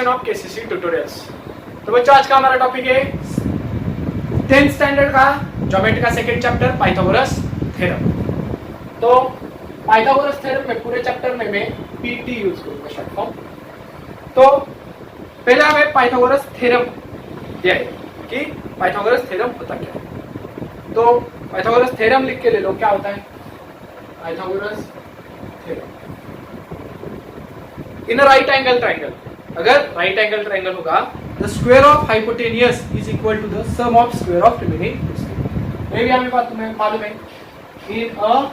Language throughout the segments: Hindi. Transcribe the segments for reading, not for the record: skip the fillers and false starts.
Session of KCC tutorials. तो बच्चों आज का हमारा टॉपिक है 10th स्टैंडर्ड का ज्योमेट्री का सेकंड चैप्टर पाइथागोरस थ्योरम। तो पाइथागोरस थ्योरम में पूरे चैप्टर में मैं पीटी यूज करूंगा शॉर्ट फॉर्म। तो पहले हमें पाइथागोरस थ्योरम दिया है कि पाइथागोरस थ्योरम होता क्या है। तो पाइथागोरस थ्योरम लिख के ले लो, क्या होता है Pythagoras theorem. In a right angle triangle, अगर राइट एंगल ट्रायंगल होगा, the square of hypotenuse is equal to the sum of square of remaining. ये भी हमें बात मालूम है। In a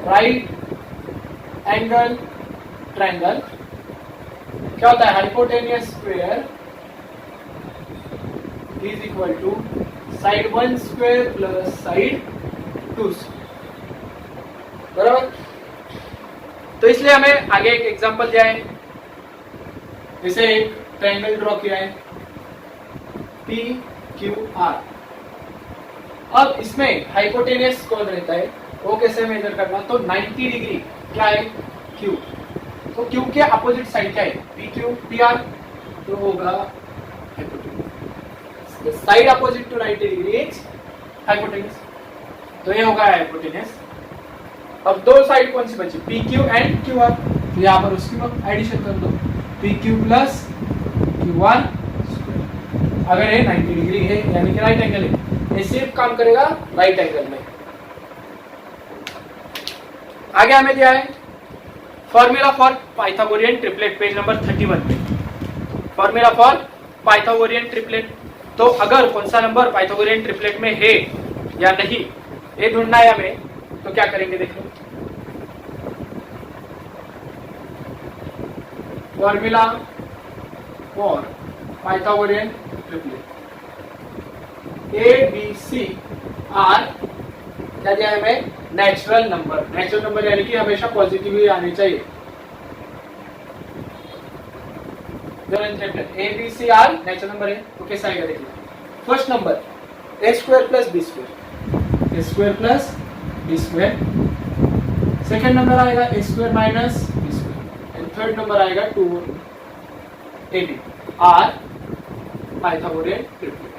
right angle triangle क्या होता है, hypotenuse square is equal to side 1 square plus side 2 बराबर। तो इसलिए हमें आगे एक एग्जांपल दिया है, जैसे एक ट्रायंगल ड्रॉ किया है पी क्यू आर। अब इसमें हाइपोटेनियस कौन रहता है वो कैसे मेजर करना, तो 90 डिग्री क्या है क्यू। तो क्यू के अपोजिट साइड क्या है पी क्यू पी आर, तो होगा hypotenuse. Side opposite to 90 degree is hypotenuse, तो ये होगा हाइपोटेनियस। अब दो साइड कौन सी बची, P Q and Q R, तो यहाँ पर उसकी एडिशन कर दो, P Q plus Q R. अगर ये 90 डिग्री है यानी कि राइट एंगल है, ये सिर्फ काम करेगा राइट एंगल में। आगे हमें दिया है formula for Pythagorean triplet, page number 31 पे फॉर्मूला फॉर पाइथागोरियन ट्रिपलेट। तो अगर कौन सा नंबर पाइथागोरियन ट्रिपलेट में है या नहीं ये ढूंढना है हमें, तो क्या करेंगे देख लो। Formula for Pythagorean triplet, A B C are क्या दिया है हमें, नेचुरल नंबर। नेचुरल नंबर यानी कि हमेशा पॉजिटिव ही आने चाहिए। A B C are natural number है, तो कैसा आएगा देखिए। First number A square plus B square, A square plus B square. Second number आएगा A square minus B square, and third number आएगा 2ab आर पाइथागोरियन ट्रिपलेट।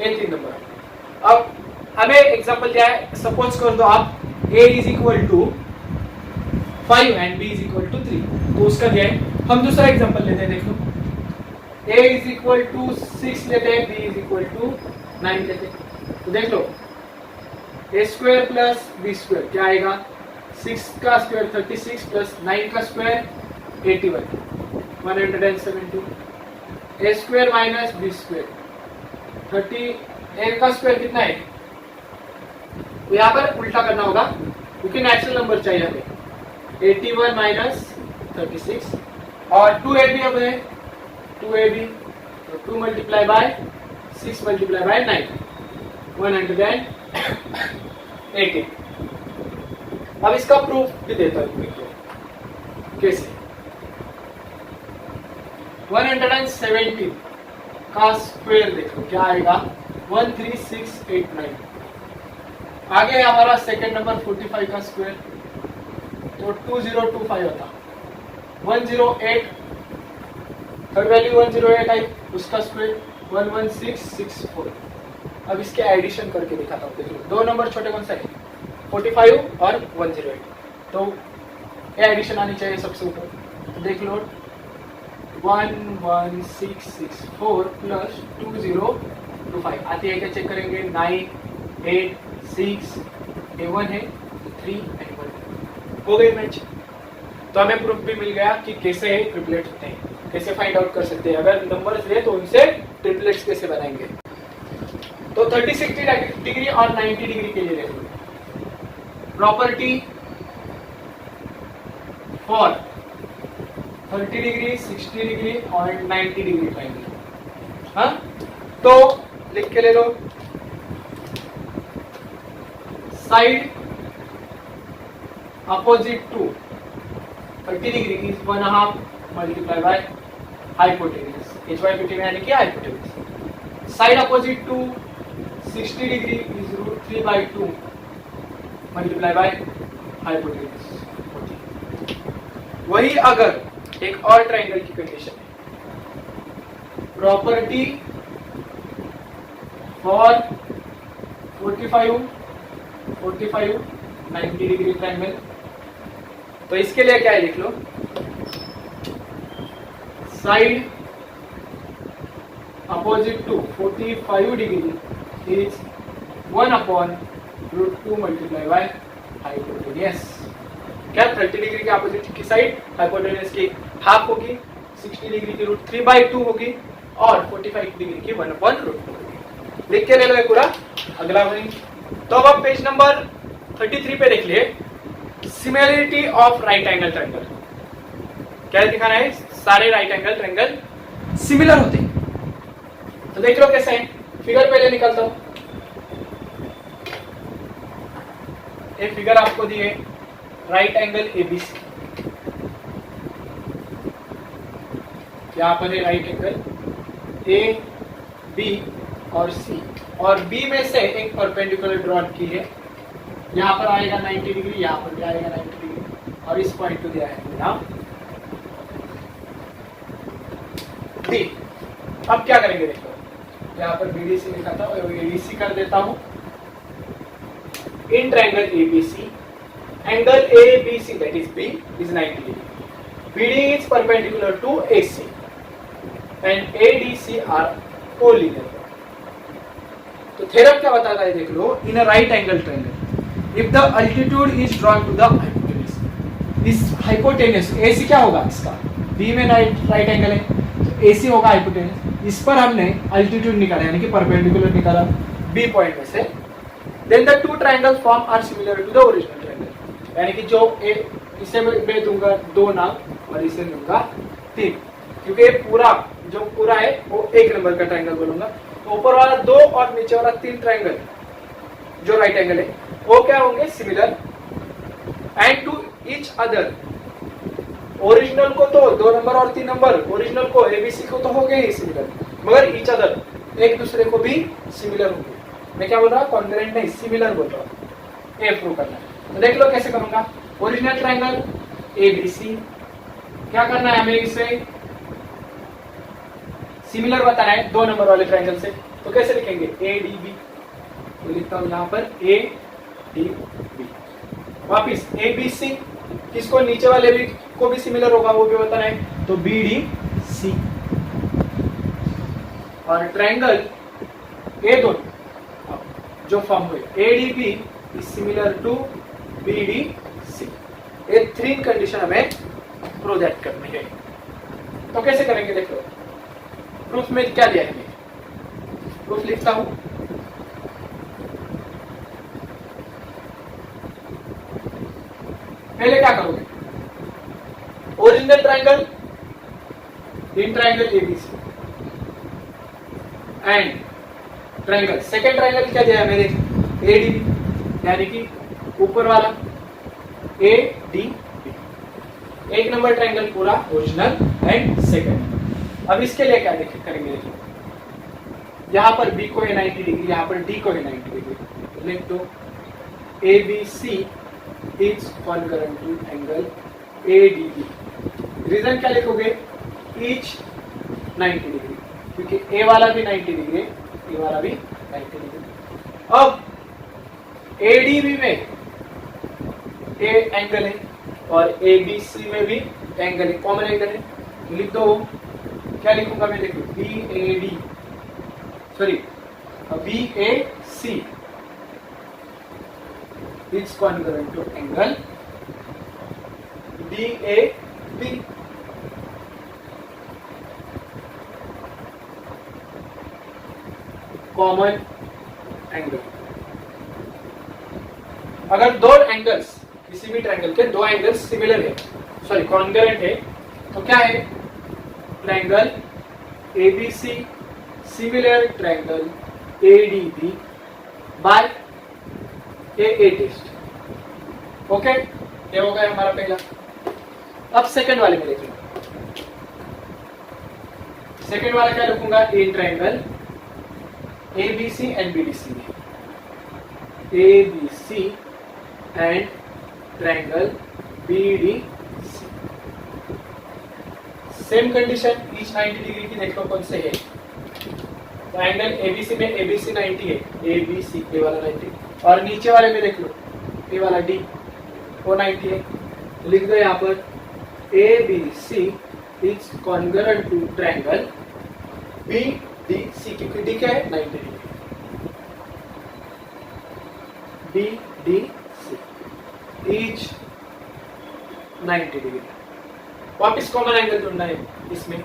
ये तीन नंबर। अब हमें एग्जांपल दिया है, सपोज कर दो आप a is equal to 5 and b is equal to 3, तो उसका दिया है। हम दूसरा एग्जांपल लेते हैं, देख लो a इज इक्वल टू 6 लेते हैं, b इज इक्वल टू 9 लेते हैं। तो देख लो a square plus b square क्या आएगा, 6 का स्क्वायर 36 प्लस 9 का square 81 170। a square minus b square 30, a का स्क्वायर कितना है, तो यहाँ पर उल्टा करना होगा क्योंकि नेचुरल नंबर चाहिए हमें। 81 माइनस 36 और 2ab अब है 2ab, तो 2 मल्टीप्लाई बाय 6 मल्टीप्लाई बाय 9 180। अब इसका प्रूफ भी देता हूँ कैसे। 170 का स्क्वायर देखो क्या आएगा, 13689। आगे हमारा सेकेंड नंबर 45 का स्क्वायर, तो 2025 होता। 108 थर्ड वैल्यू 108 आई, उसका स्क्वायर 11664। अब इसके एडिशन करके दिखाता हूँ, देख लो दो नंबर छोटे कौन सा है 45 और 108, तो ये एडिशन आनी चाहिए सबसे ऊपर। तो देख लो 11664 प्लस 2025 आती है क्या, चेक करेंगे 9 8 6 A1 है 3 एंड 1 हो गई मैच। तो हमें प्रूफ भी मिल गया कि कैसे ट्रिपलेट होते हैं, कैसे फाइंड आउट कर सकते हैं। अगर नंबर्स है तो उनसे ट्रिपलेट्स कैसे बनाएंगे। तो 30 60 डिग्री और 90 डिग्री के लिए देख लो प्रॉपर्टी फॉर 30 डिग्री 60 डिग्री और 90 डिग्री ट्रायंगल। हाँ, तो लिख के ले लो, side opposite to 30 degree is 1/2 multiply by hypotenuse, h by 15 यानी कि hypotenuse. Side opposite to 60 degree is √3/2 multiply by hypotenuse. वही अगर एक और ट्राइंगल की कंडीशन है, प्रॉपर्टी फॉर 45 90 डिग्री ट्राइंगल, तो इसके लिए क्या है लिख लो, side opposite to 45 degree is 1/√2 multiply by hypotenuse. क्या 30 डिग्री के अपोजिट की साइड हाइपोटेनियस की हाफ होगी, 60 डिग्री की √3/2 होगी और 45 डिग्री की 1/√2 होगी। लिख के ले लो ये पूरा, अगला वही। तो अब आप पेज नंबर 33 पे देख लिए, similarity of right angle triangle. क्या दिखाना है, सारे राइट एंगल ट्रायंगल सिमिलर होते हैं। तो देख लो कैसे है, फिगर पहले निकालता हूं। एक फिगर आपको दी है, राइट एंगल एबीसी, यहां पर है राइट एंगल ए बी और सी, और बी में से एक परपेंडिकुलर ड्रॉ की है, यहां पर आएगा 90 डिग्री, यहां पर भी आएगा 90 डिग्री, और इस पॉइंट को दिया है नाम डी। अब क्या करेंगे देखो, यहां पर बीडीसी लिखा था और एडीसी कर देता हूं। In triangle ABC, angle ABC that is B is 90 degree, BD is perpendicular to AC and ADC are collinear. तो थ्योरम क्या बताता है देख लो, in a right angle triangle if the altitude is drawn to the hypotenuse, इस हाइपोटेनस एसी क्या होगा इसका, बी में राइट एंगल है तो एसी होगा हाइपोटेनस, इस पर हमने अल्टीट्यूड निकाला यानी कि परपेंडिकुलर निकाला बी पॉइंट में से, then the two triangles form are similar to the original triangle, यानी कि जो इसे मैं दूंगा 2 नाम और इसे दूंगा 3, क्योंकि ये पूरा जो पूरा है वो 1 नंबर का ट्रायंगल बोलूंगा। तो ऊपर वाला 2 और नीचे वाला 3 ट्रायंगल जो राइट एंगल है वो क्या होंगे, similar and to each other. Original को तो 2 नंबर और 3 नंबर, ओरिजिनल को एबीसी को तो हो गए ही सिमिलर, मगर ईच अदर एक दूसरे को भी सिमिलर होंगे। मैं क्या बोल रहा हूँ, कॉन्ग्रुएंट नहीं, सिमिलर बोल रहा हूँ, ये प्रूव करना है। तो देख लो कैसे करूंगा, ओरिजिनल ट्रायंगल एबीसी, क्या करना है हमें, इसे सिमिलर बताना है 2 नंबर वाले ट्रायंगल से। तो कैसे लिखेंगे, ए डी बी, तो लिखता हूं यहां पर ए डी बी। वापिस ए बी सी, किसको, नीचे वाले भी को भी सिमिलर होगा वो भी बताना है, तो बी डी सी। और ट्रायंगल ए दोनों जो फॉर्म हुए A D B is similar to B D C. ये 3 कंडीशन हमें प्रोजेक्ट करनी है। तो कैसे करेंगे देख लो, प्रूफ में क्या दिया है, प्रूफ लिखता हूं। पहले क्या करोगे, original triangle in triangle ABC and triangle, second triangle क्या दिया है मेरे, एडीबी, यानी कि ऊपर वाला A D B, 1 number triangle पूरा ओरिजिनल एंड सेकेंड। अब इसके लिए क्या करेंगे देखिए, यहां पर बी को है 90 डिग्री, यहां पर डी को है 90 डिग्री, लिख दो A B C is concurrent to angle A D B. Reason क्या लिखोगे, ईच 90 डिग्री, क्योंकि ए वाला भी 90 डिग्री, ए वाला भी 90 डिग्री। अब ए डी बी में ए एंगल है और ए बी सी में भी एंगल है, कॉमन एंगल है, लिख दो। क्या लिखूंगा मैं, देखो B A D, sorry B A C is concurrent to angle D A B. Common angle, अगर 2 एंगल्स किसी भी ट्रायंगल के 2 एंगल्स सिमिलर है, सॉरी कॉन्करेंट है, तो क्या है, triangle ABC similar triangle ADB by A test. Okay, ये हो गया हमारा पहला। अब सेकंड वाले में देखिए, सेकंड वाला क्या लिखूंगा, in triangle ABC and BDC में, ABC and triangle BDC. Same condition each 90 degree की देख लो कौन से है। तो एंगल एबीसी में एबीसी 90 है, एबीसी ए वाला 90, और नीचे वाले में देख लो ए वाला डी वो 90 है। तो लिख दो यहाँ पर ABC is congruent to triangle BDC, क्योंकि डी क्या है 90 डिग्री, बीडीसी इज 90 डिग्री। वापिस कॉमन एंगल ढूंढना है इसमें,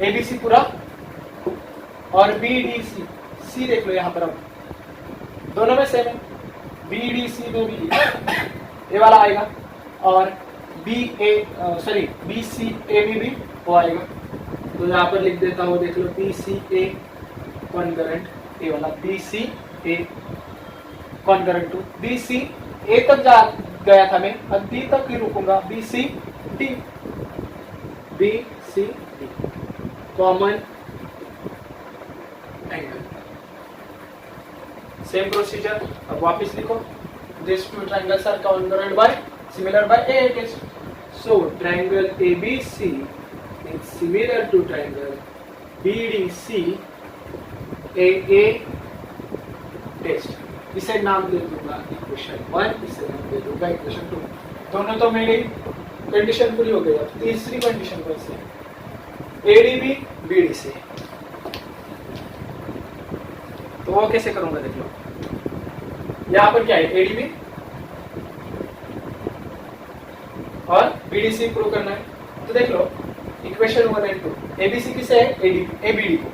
एबीसी पूरा और बीडीसी, सी देख लो यहाँ पर, अब दोनों में सेम है, बीडीसी में भी ए वाला आएगा और बीसी ए में भी वो आएगा। तो यहाँ पर लिख देता हूँ, देख लो बीसी ए कॉन्ग्रुएंट ए वाला, BC A congruent to BC A तक जा गया था मैं, अब डी तक ही रुकूंगा, BC D, BC D common angle. Same procedure, अब वापस लिखो, this two triangles are congruent by similar by A test, so triangle ABC is similar to triangle BDC A test. इसे नाम दे दूंगा इक्वेशन 1, इसे नाम दे दूंगा इक्वेशन 2। दोनों तो मेरी कंडीशन पूरी हो गई। अब तीसरी कंडीशन कौन सी है, एडीबी बीडीसी, तो वो कैसे करूंगा देख लो। यहाँ पर क्या है, एडीबी और बीडीसी प्रूव करना है। तो देख लो इक्वेशन 1 और 2, एबीसी किसे है, एबीडी को,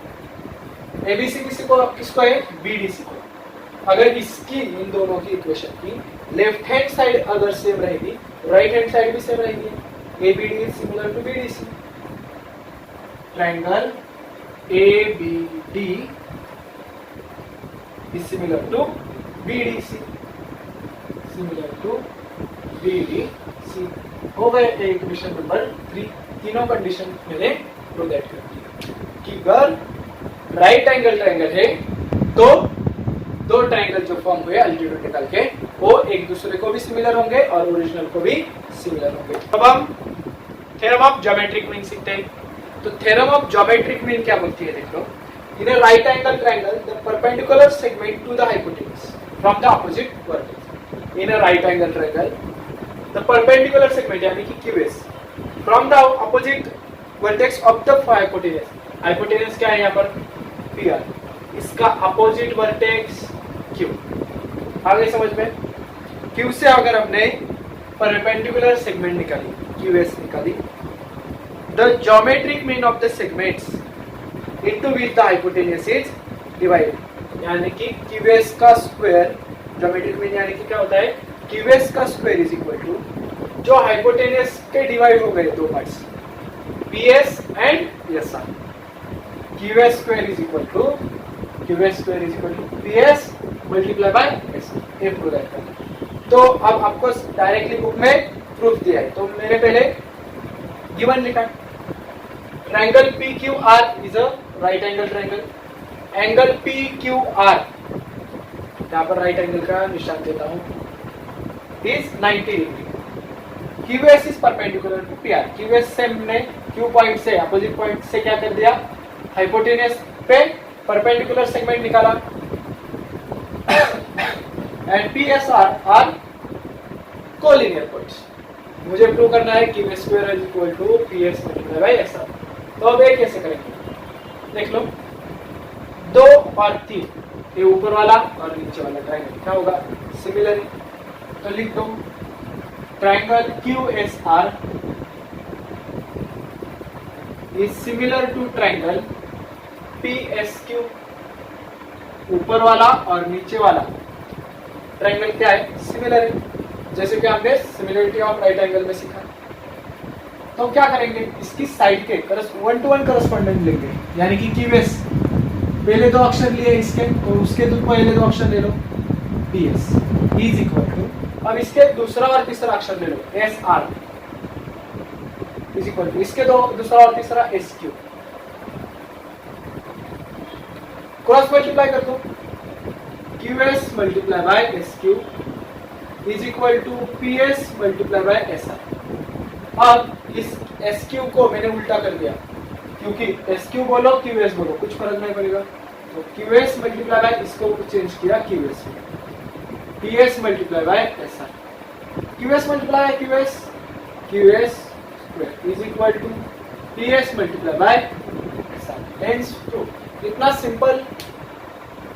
एबीसी किसको है, बीडीसी को। अगर इसकी इन दोनों की इक्वेशन की लेफ्ट हैंड साइड अगर सेम रहेगी, राइट हैंड साइड भी सेम रहेगी, ABD is similar to BDC, triangle ABD is similar to BDC, similar to BDC. हो गए इक्वेशन नंबर 3। तीनों कंडीशन मैंने प्रूव दैट कर दिया कि अगर राइट एंगल ट्रायंगल है तो दो ट्रायंगल जो फॉर्म हुए अल्टीट्यूड निकाल के वो एक दूसरे को भी सिमिलर होंगे और ओरिजिनल को भी सिमिलर होंगे। अब हम थ्योरम ऑफ ज्योमेट्रिक मीन सीखते हैं। तो थ्योरम ऑफ ज्योमेट्रिक मीन क्या बोलती है, देख लो, in a right angle triangle the perpendicular segment to the hypotenuse from the opposite vertex, in a right angle triangle the perpendicular segment यानी कि QS from the opposite vertex of the hypotenuse, hypotenuse क्या है यहाँ पर, पीआर, इसका अपोजिट वर्टेक्स क्यू। आ गई समझ में, क्यू से अगर हमने परपेंडिकुलर सेगमेंट निकाली, क्यूएस निकाली, the geometric mean of the segments into which the hypotenuse is divided, यानी कि क्यूएस का स्क्वायर, ज्योमेट्रिक मीन यानी कि क्या होता है, क्यूएस का स्क्वायर इज इक्वल टू जो हाइपोटेन्यूज के डिवाइड हो गए दो parts, PS and SR, QS square is equal to PS multiply by S, ये प्रूव करना। तो अब आपको डायरेक्टली बुक में प्रूफ दिया है, तो मैंने पहले गिवन लिखा, triangle PQR is a right angle triangle, angle PQR यहाँ पर राइट एंगल का निशान देता हूँ, is 90 degree, QS is perpendicular to PR, QS से हमने Q पॉइंट से अपोजिट पॉइंट से क्या कर दिया, हाइपोटेन्यूज पे परपेंडिकुलर सेगमेंट निकाला, and PSR are collinear points. मुझे प्रूव करना है कि QS square is equal to PS multiply by SR। तो अब ये कैसे करेंगे, देख लो, 2 और 3, ये ऊपर वाला और नीचे वाला ट्रायंगल क्या होगा, सिमिलर। तो लिख दो triangle QSR is similar to triangle PSQ, ऊपर वाला और नीचे वाला ट्रायंगल क्या है, सिमिलर है, जैसे कि हमने सिमिलरिटी ऑफ राइट एंगल में सीखा। तो क्या करेंगे, इसकी साइड के 1-to-1 करस्पॉन्डेंट लेंगे, यानी कि QS पहले दो अक्षर लिए इसके, तो उसके पहले दो अक्षर ले लो, PS इज इक्वल टू, अब इसके दूसरा और तीसरा अक्षर ले लो, SR इज इक्वल टू, इसके दूसरा और तीसरा SQ, क्रॉस मल्टीप्लाई कर दो, QS multiply by SQ is equal to PS multiply by SR। अब इस एस क्यू को मैंने उल्टा कर दिया, क्योंकि एस क्यू बोलो क्यू एस बोलो कुछ फर्क नहीं पड़ेगा, तो क्यू एस मल्टीप्लाई बाय इसको चेंज किया क्यू एस में, P S multiply by S R, Q S multiply by Q S square is equal to P S multiply by S R, hence true. इतना सिंपल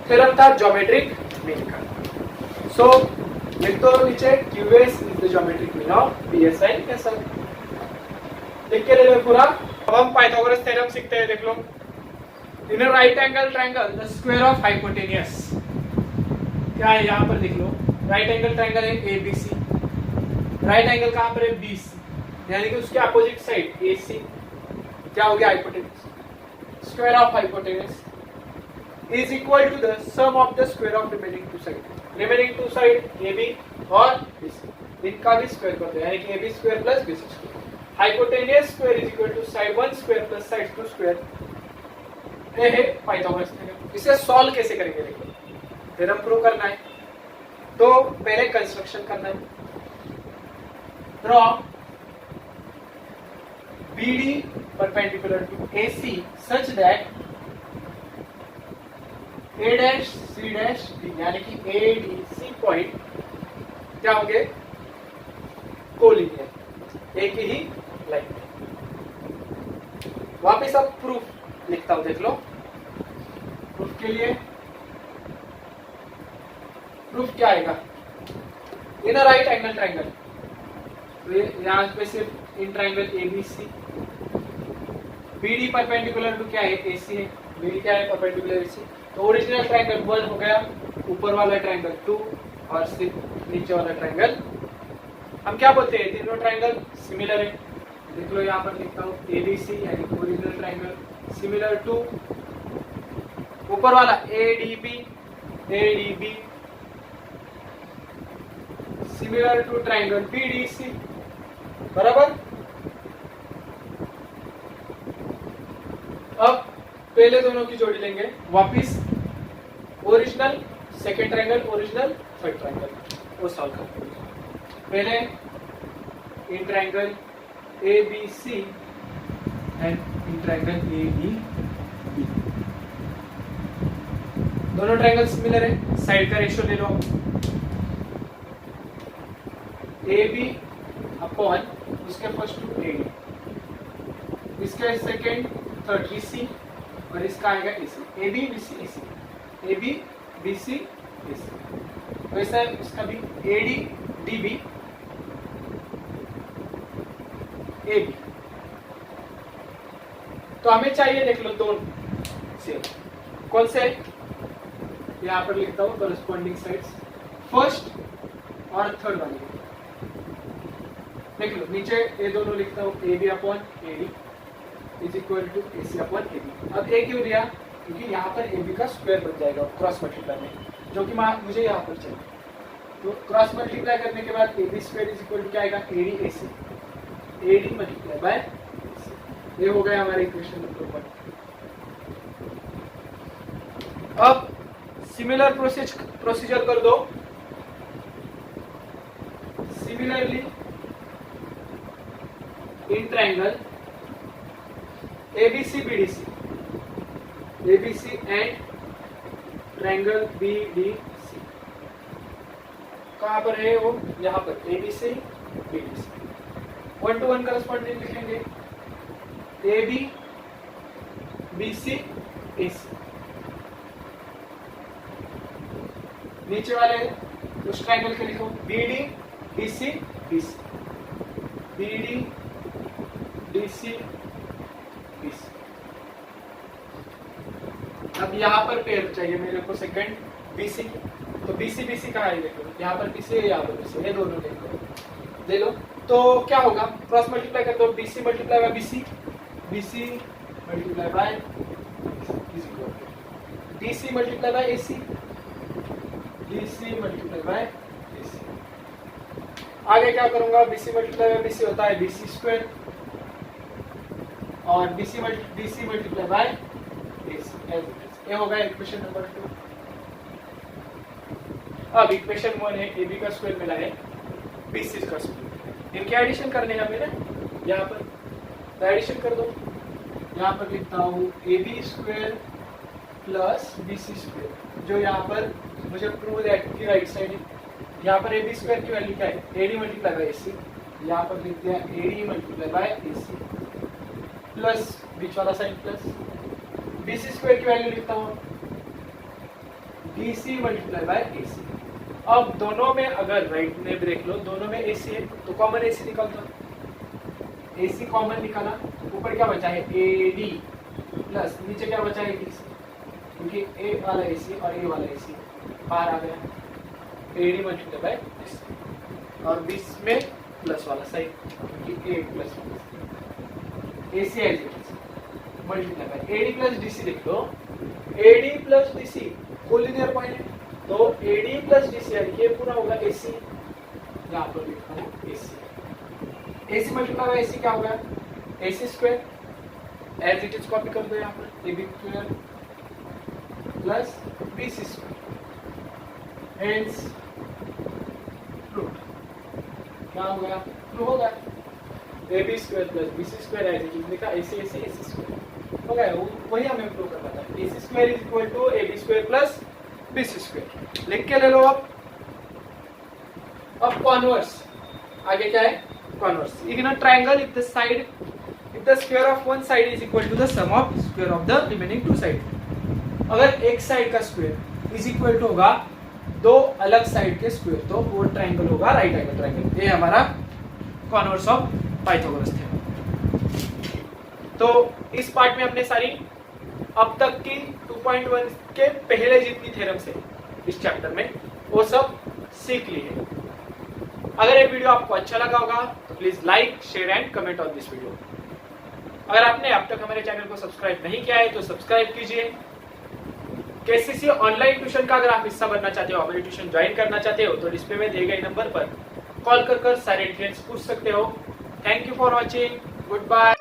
थ्योरम था ज्योमेट्रिक मीन का। सो लिख दो नीचे Q S is the geometric mean of P S and S R, लिख के ले लो पूरा। अब हम पाइथागोरस थ्योरम सीखते हैं, देख लो। In a right angle triangle the square of hypotenuse, क्या है यहाँ पर देख लो, राइट एंगल ट्रायंगल है A B C, right angle कहाँ पर है बी सी, यानी कि उसके अपोजिट साइड ए सी, क्या हो गया hypotenuse, square of hypotenuse is equal to the sum of the square of remaining two side, remaining two side A B और बी सी, इनका भी स्क्वायर कर दो, यानी कि A B square plus B C square, hypotenuse square is equal to side 1 square plus side 2 square. ये है पाइथागोरस थ्योरम। इसे सॉल्व कैसे करेंगे, देखो थ्योरम प्रूव करना है तो पहले कंस्ट्रक्शन करना है। Draw BD perpendicular to AC such that A dash C dash D, यानी कि ADC पॉइंट क्या होंगे, कोलिनियर, एक ही लाइन। वापिस अब प्रूफ लिखता हूं, देख लो। प्रूफ के लिए प्रूफ क्या आएगा, in a right angle triangle, तो यहां पे सिर्फ in triangle ABC, BD perpendicular to क्या है AC है, BD क्या है परपेंडिकुलर AC, तो ओरिजिनल ट्रायंगल 1 हो गया, ऊपर वाला ट्रायंगल 2 और सिर्फ नीचे वाला ट्रायंगल, हम क्या बोलते हैं, तीनों ट्रायंगल सिमिलर है। देख लो यहाँ पर लिखता हूँ ABC यानी ओरिजिनल ट्रायंगल सिमिलर टू ऊपर वाला ADB similar to triangle BDC, बराबर। अब पहले दोनों की जोड़ी लेंगे, वापिस original second triangle original third triangle वो सॉल्व करते हैं। पहले in triangle ABC and in triangle ADB, दोनों ट्रायंगल सिमिलर है, साइड का रेशियो ले लो, AB अपॉन उसके फर्स्ट टू AD, इसका सेकेंड थर्ड BC और इसका आएगा AC, AB BC AC, AB BC AC, वैसा इसका भी AD DB AB। तो हमें चाहिए, देख लो दोनों से कौन से, यहाँ पर लिखता हूँ कॉरेस्पॉन्डिंग साइड्स, फर्स्ट और थर्ड वाली, देख लो नीचे ये दोनों लिखता हूँ AB upon AD is equal to AC upon AB। अब A क्यों लिया, क्योंकि यहाँ पर AB का स्क्वायर बन जाएगा क्रॉस मल्टीप्लाई में, जो कि मुझे यहाँ पर चाहिए, तो क्रॉस मल्टीप्लाई करने के बाद AB square is equal to क्या आएगा, AD AC, AD multiply by, ये हो गया हमारे इक्वेशन नंबर 1। अब सिमिलर प्रोसीजर कर दो, similarly in triangle ABC BDC, ABC and triangle BDC, कहाँ पर है वो, यहाँ पर ABC BDC, 1 to 1 करस्पॉन्डिंग लिखेंगे, AB BC AC, नीचे वाले उस ट्रायंगल के लिखो BD DC BC, BD DC BC। अब यहाँ पर पेयर चाहिए मेरे को सेकंड BC, तो BC BC कहाँ है, देखो यहाँ पर BC है, यहाँ पर BC, ये दोनों ले लो। तो क्या होगा, क्रॉस मल्टीप्लाई कर दो, BC multiply by BC, BC multiply by DC multiply by AC, DC multiply by AC। आगे क्या करूंगा, BC मल्टीप्लाई बाय BC होता है BC स्क्वायर और DC मल्टीप्लाई बाय AC, ये होगा इक्वेशन नंबर 2। अब इक्वेशन 1 है AB का स्क्वायर मिला है BC का स्क्वायर, इनके एडिशन करने हैं मेरे, यहाँ पर, तो एडिशन कर दो। यहाँ पर लिखता हूँ AB square plus BC square, जो यहाँ पर मुझे प्रूव है कि राइट साइड है। यहाँ पर AB स्क्वायर की वैल्यू क्या है, AD मल्टीप्लाई बाय AC, यहाँ पर लिख दिया AD multiply by AC plus बीच वाला साइन प्लस BC स्क्वायर की वैल्यू लिखता हूँ BC मल्टीप्लाई बाय AC। अब दोनों में अगर राइट में देख लो, दोनों में AC है तो कॉमन AC निकाल दो, AC कॉमन निकाला, ऊपर क्या बचा है AD प्लस नीचे क्या बचा है BC, क्योंकि A वाला AC और A वाला AC बाहर आ गया, AD मल्टीप्लाई बाय AC और बीच में प्लस वाला साइन, क्योंकि A plus AC as multiply by AD plus DC लिख लो। AD plus DC collinear point है, तो AD प्लस DC ये पूरा होगा AC, यहाँ पर लिखा हूँ AC मल्टीप्लाई बाय AC क्या होगा AC square, as it is copy कर दो यहाँ पर AB square plus BC square, hence prove. क्या हो गया, प्रूव हो गया। AB square plus BC square as it is लिखा AC स्क्वायर हो गया, वही हमें प्रूव करना था। AC square is equal to AB square plus BC square, लिख के ले लो। अब कॉन्वर्स, आगे क्या है converse. In a triangle if the side, if the square of one side is equal to the sum of square of the remaining two side, अगर एक साइड का स्क्वायर इज इक्वल टू होगा दो अलग साइड के स्क्वायर, तो वो ट्रायंगल होगा राइट एंगल ट्रायंगल। ये हमारा कॉन्वर्स ऑफ पाइथागोरस थ्योरम। तो इस पार्ट में हमने सारी अब तक की 2.1 के पहले जितनी थ्योरम्स है इस चैप्टर में वो सब सीख ली है। अगर ये वीडियो आपको अच्छा लगा होगा तो please like, share and comment on this video. अगर आपने अब तक हमारे चैनल को सब्सक्राइब नहीं किया है तो सब्सक्राइब कीजिए। केसीसी ऑनलाइन ट्यूशन का अगर आप हिस्सा बनना चाहते हो, हमारी ट्यूशन ज्वाइन करना चाहते हो, तो डिस्प्ले में दिए गए नंबर पर कॉल कर सारे डिटेल्स पूछ सकते हो। Thank you for watching, good bye.